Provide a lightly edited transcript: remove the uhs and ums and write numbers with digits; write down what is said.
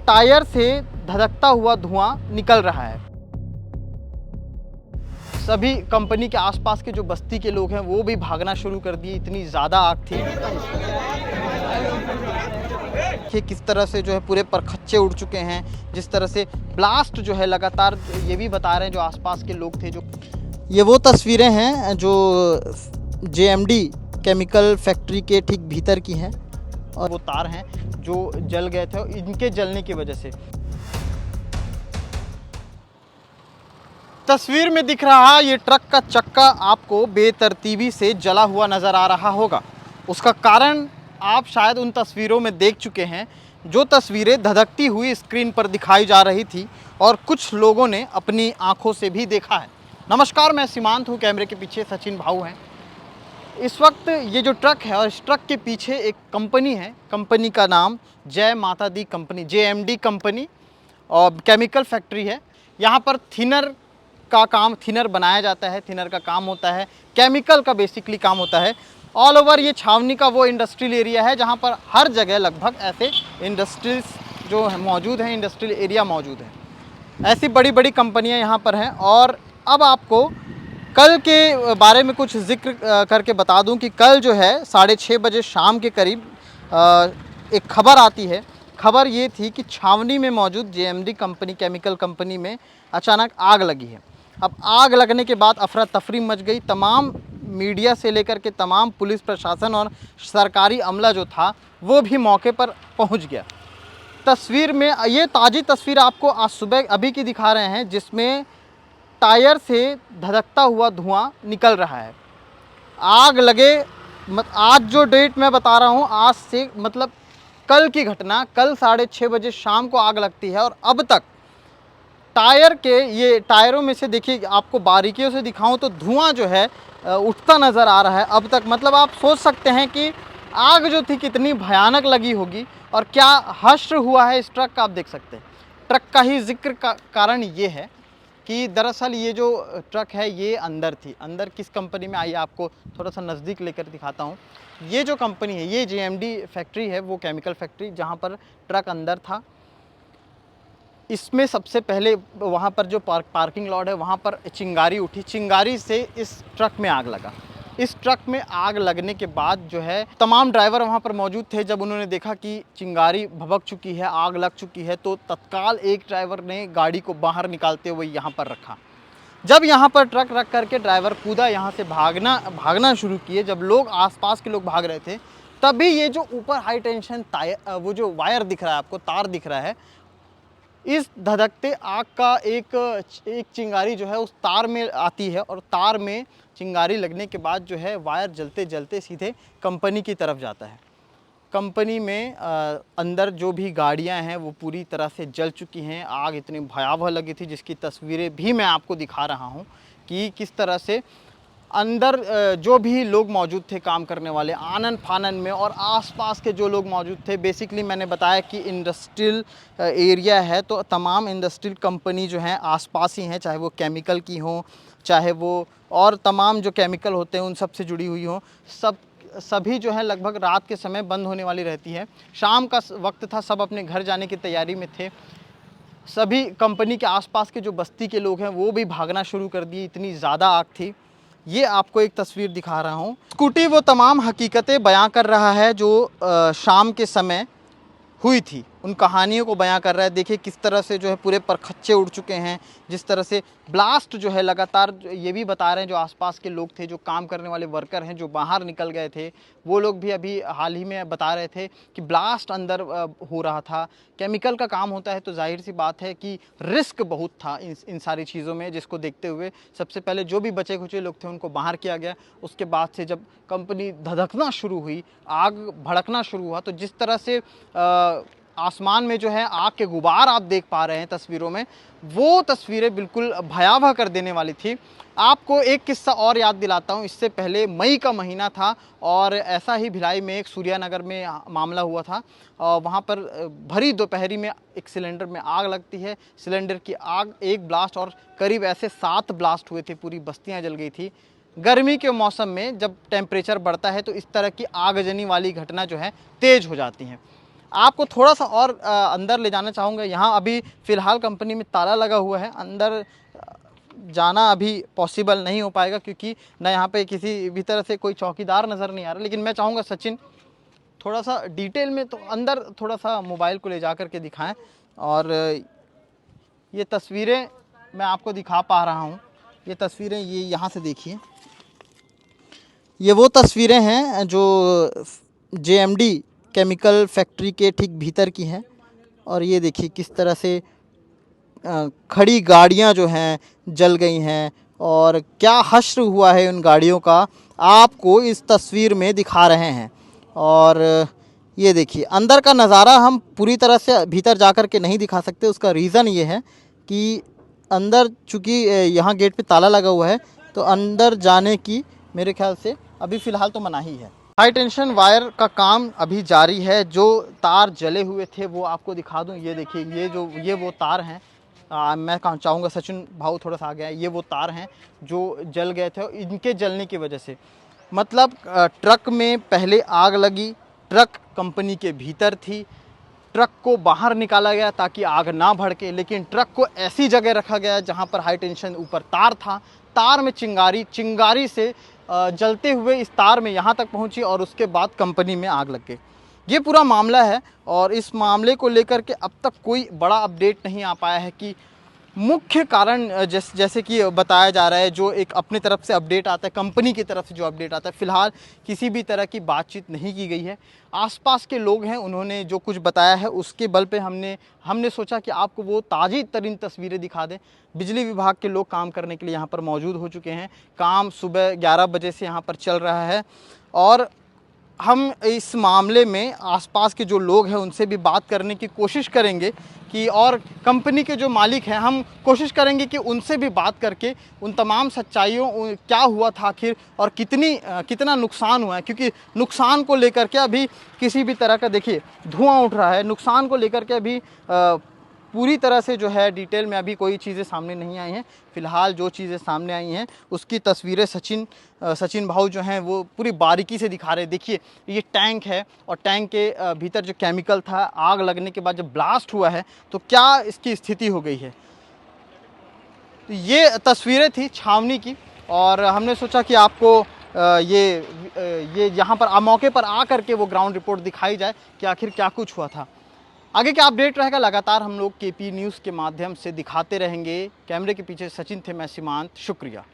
Tyre से धधकता हुआ धुआं निकल रहा है। सभी कंपनी के आसपास के जो बस्ती के लोग हैं वो भी भागना शुरू कर दिए, इतनी ज़्यादा आग थी कि किस तरह से जो है पूरे परखच्चे उड़ चुके हैं, जिस तरह से ब्लास्ट जो है लगातार, ये भी बता रहे हैं जो आसपास के लोग थे। जो ये वो तस्वीरें हैं जो जेएमडी केमिकल फैक्ट्री के ठीक भीतर की हैं, और वो तार हैं जो जल गए थे, इनके जलने की वजह से। तस्वीर में दिख रहा ये ट्रक का चक्का आपको बेतरतीबी से जला हुआ नज़र आ रहा होगा। उसका कारण आप शायद उन तस्वीरों में देख चुके हैं, जो तस्वीरें धधकती हुई स्क्रीन पर दिखाई जा रही थी और कुछ लोगों ने अपनी आंखों से भी देखा है। नमस्कार, मैं सीमांत हूँ, कैमरे के पीछे सचिन भाऊ हैं। इस वक्त ये जो ट्रक है और इस ट्रक के पीछे एक कंपनी है, कंपनी का नाम जय माता दी कंपनी, जेएमडी कंपनी और केमिकल फैक्ट्री है। यहाँ पर थिनर का काम, थिनर बनाया जाता है, थिनर का काम होता है, केमिकल का बेसिकली काम होता है। ऑल ओवर ये छावनी का वो इंडस्ट्रियल एरिया है जहाँ पर हर जगह लगभग ऐसे इंडस्ट्रीज जो है मौजूद हैं, इंडस्ट्रियल एरिया मौजूद है। ऐसी बड़ी बड़ी कंपनियाँ यहाँ पर हैं। और अब आपको कल के बारे में कुछ जिक्र करके बता दूं कि कल जो है 6:30 बजे शाम के करीब एक खबर आती है। खबर ये थी कि छावनी में मौजूद जेएमडी कंपनी, केमिकल कंपनी में अचानक आग लगी है। अब आग लगने के बाद अफरा तफरी मच गई। तमाम मीडिया से लेकर के तमाम पुलिस प्रशासन और सरकारी अमला जो था वो भी मौके पर पहुंच गया। तस्वीर में ये ताज़ी तस्वीर आपको आज सुबह अभी की दिखा रहे हैं, जिसमें टायर से धधकता हुआ धुआं निकल रहा है। आग लगे आज जो डेट मैं बता रहा हूँ, आज से मतलब कल की घटना, कल 6:30 बजे शाम को आग लगती है और अब तक टायर के ये टायरों में से देखिए, आपको बारीकियों से दिखाऊं तो धुआं जो है उठता नज़र आ रहा है अब तक। मतलब आप सोच सकते हैं कि आग जो थी कितनी भयानक लगी होगी और क्या हश्र हुआ है इस ट्रक का। आप देख सकते हैं ट्रक का ही जिक्र का कारण ये है कि दरअसल ये जो ट्रक है ये अंदर थी। अंदर किस कंपनी में, आइए आपको थोड़ा सा नज़दीक लेकर दिखाता हूँ। ये जो कंपनी है ये जेएमडी फैक्ट्री है, वो केमिकल फैक्ट्री जहाँ पर ट्रक अंदर था। इसमें सबसे पहले वहाँ पर जो पार्किंग लॉट है वहाँ पर चिंगारी उठी, चिंगारी से इस ट्रक में आग लगा। इस ट्रक में आग लगने के बाद जो है तमाम ड्राइवर वहाँ पर मौजूद थे। जब उन्होंने देखा कि चिंगारी भभक चुकी है, आग लग चुकी है, तो तत्काल एक ड्राइवर ने गाड़ी को बाहर निकालते हुए यहाँ पर रखा। जब यहाँ पर ट्रक रख करके ड्राइवर कूदा, यहाँ से भागना शुरू किए। जब लोग आसपास के लोग भाग रहे थे, तभी ये जो ऊपर हाई टेंशन वो जो वायर दिख रहा है आपको, तार दिख रहा है, इस धधकते आग का एक चिंगारी जो है उस तार में आती है और तार में चिंगारी लगने के बाद जो है वायर जलते जलते सीधे कंपनी की तरफ जाता है। कंपनी में अंदर जो भी गाड़ियां हैं वो पूरी तरह से जल चुकी हैं। आग इतनी भयावह लगी थी जिसकी तस्वीरें भी मैं आपको दिखा रहा हूं कि किस तरह से अंदर जो भी लोग मौजूद थे काम करने वाले, आनन फानन में, और आसपास के जो लोग मौजूद थे। बेसिकली मैंने बताया कि इंडस्ट्रियल एरिया है, तो तमाम इंडस्ट्रियल कंपनी जो हैं आसपास ही हैं, चाहे वो केमिकल की हों, चाहे वो और तमाम जो केमिकल होते हैं उन सब से जुड़ी हुई हों। सभी जो है लगभग रात के समय बंद होने वाली रहती है। शाम का वक्त था, सब अपने घर जाने की तैयारी में थे। सभी कंपनी के आसपास के जो बस्ती के लोग हैं वो भी भागना शुरू कर दिए, इतनी ज़्यादा आग थी। ये आपको एक तस्वीर दिखा रहा हूँ। स्कूटी वो तमाम हकीकतें बयां कर रहा है जो शाम के समय हुई थी, उन कहानियों को बयां कर रहा है। देखिए किस तरह से जो है पूरे परखच्चे उड़ चुके हैं, जिस तरह से ब्लास्ट जो है लगातार, ये भी बता रहे हैं जो आसपास के लोग थे, जो काम करने वाले वर्कर हैं जो बाहर निकल गए थे, वो लोग भी अभी हाल ही में बता रहे थे कि ब्लास्ट अंदर हो रहा था। केमिकल का काम होता है तो जाहिर सी बात है कि रिस्क बहुत था इन सारी चीज़ों में, जिसको देखते हुए सबसे पहले जो भी बचे खुचे लोग थे उनको बाहर किया गया। उसके बाद से जब कंपनी धधकना शुरू हुई, आग भड़कना शुरू हुआ, तो जिस तरह से आसमान में जो है आग के गुबार आप देख पा रहे हैं तस्वीरों में, वो तस्वीरें बिल्कुल भयावह कर देने वाली थी। आपको एक किस्सा और याद दिलाता हूँ। इससे पहले मई का महीना था और ऐसा ही भिलाई में एक सूर्यानगर में मामला हुआ था। वहाँ पर भरी दोपहरी में एक सिलेंडर में आग लगती है। सिलेंडर की आग, एक ब्लास्ट और करीब ऐसे 7 ब्लास्ट हुए थे, पूरी बस्तियाँ जल गई थी। गर्मी के मौसम में जब टेम्परेचर बढ़ता है तो इस तरह की आगजनी वाली घटना जो है तेज़ हो जाती हैं। आपको थोड़ा सा और अंदर ले जाना चाहूँगा। यहाँ अभी फ़िलहाल कंपनी में ताला लगा हुआ है, अंदर जाना अभी पॉसिबल नहीं हो पाएगा क्योंकि ना यहाँ पे किसी भी तरह से कोई चौकीदार नज़र नहीं आ रहा। लेकिन मैं चाहूँगा सचिन थोड़ा सा डिटेल में तो अंदर थोड़ा सा मोबाइल को ले जा कर के दिखाएं। और ये तस्वीरें मैं आपको दिखा पा रहा हूँ, ये तस्वीरें ये यहाँ से देखिए, ये वो तस्वीरें हैं जो जेएमडी केमिकल फैक्ट्री के ठीक भीतर की हैं। और ये देखिए किस तरह से खड़ी गाड़ियां जो हैं जल गई हैं और क्या हश्र हुआ है उन गाड़ियों का आपको इस तस्वीर में दिखा रहे हैं। और ये देखिए अंदर का नज़ारा हम पूरी तरह से भीतर जाकर के नहीं दिखा सकते। उसका रीज़न ये है कि अंदर चूँकि यहाँ गेट पे ताला लगा हुआ है तो अंदर जाने की मेरे ख्याल से अभी फ़िलहाल तो मनाही है। हाई टेंशन वायर का काम अभी जारी है। जो तार जले हुए थे वो आपको दिखा दूं। ये देखिए ये वो तार हैं। मैं चाहूँगा सचिन भाऊ थोड़ा सा आ गया है। ये वो तार हैं जो जल गए थे और इनके जलने की वजह से मतलब ट्रक में पहले आग लगी, ट्रक कंपनी के भीतर थी, ट्रक को बाहर निकाला गया ताकि आग ना भड़के, लेकिन ट्रक को ऐसी जगह रखा गया जहां पर हाई टेंशन ऊपर तार था, तार में चिंगारी से जलते हुए इस तार में यहाँ तक पहुँची और उसके बाद कंपनी में आग लग गई। ये पूरा मामला है और इस मामले को लेकर के अब तक कोई बड़ा अपडेट नहीं आ पाया है कि मुख्य कारण जैसे कि बताया जा रहा है, जो एक अपनी तरफ से अपडेट आता है, कंपनी की तरफ से जो अपडेट आता है, फ़िलहाल किसी भी तरह की बातचीत नहीं की गई है। आसपास के लोग हैं, उन्होंने जो कुछ बताया है उसके बल पे हमने सोचा कि आपको वो ताज़ी तरीन तस्वीरें दिखा दें। बिजली विभाग के लोग काम करने के लिए यहाँ पर मौजूद हो चुके हैं। काम सुबह 11 बजे से यहाँ पर चल रहा है और हम इस मामले में आसपास के जो लोग हैं उनसे भी बात करने की कोशिश करेंगे कि, और कंपनी के जो मालिक हैं हम कोशिश करेंगे कि उनसे भी बात करके उन तमाम सच्चाइयों क्या हुआ था आखिर और कितना नुकसान हुआ है। क्योंकि नुकसान को लेकर के अभी किसी भी तरह का देखिए धुआं उठ रहा है, नुकसान को लेकर के अभी पूरी तरह से जो है डिटेल में अभी कोई चीज़ें सामने नहीं आई हैं। फ़िलहाल जो चीज़ें सामने आई हैं उसकी तस्वीरें सचिन भाऊ जो हैं वो पूरी बारीकी से दिखा रहे हैं। देखिए ये टैंक है और टैंक के भीतर जो केमिकल था, आग लगने के बाद जब ब्लास्ट हुआ है तो क्या इसकी स्थिति हो गई है। तो ये तस्वीरें थी छावनी की और हमने सोचा कि आपको ये यहाँ पर मौके पर आ करके वो ग्राउंड रिपोर्ट दिखाई जाए कि आखिर क्या कुछ हुआ था। आगे क्या अपडेट रहेगा लगातार हम लोग केपी न्यूज़ के माध्यम से दिखाते रहेंगे। कैमरे के पीछे सचिन थे, मैं सीमांत, शुक्रिया।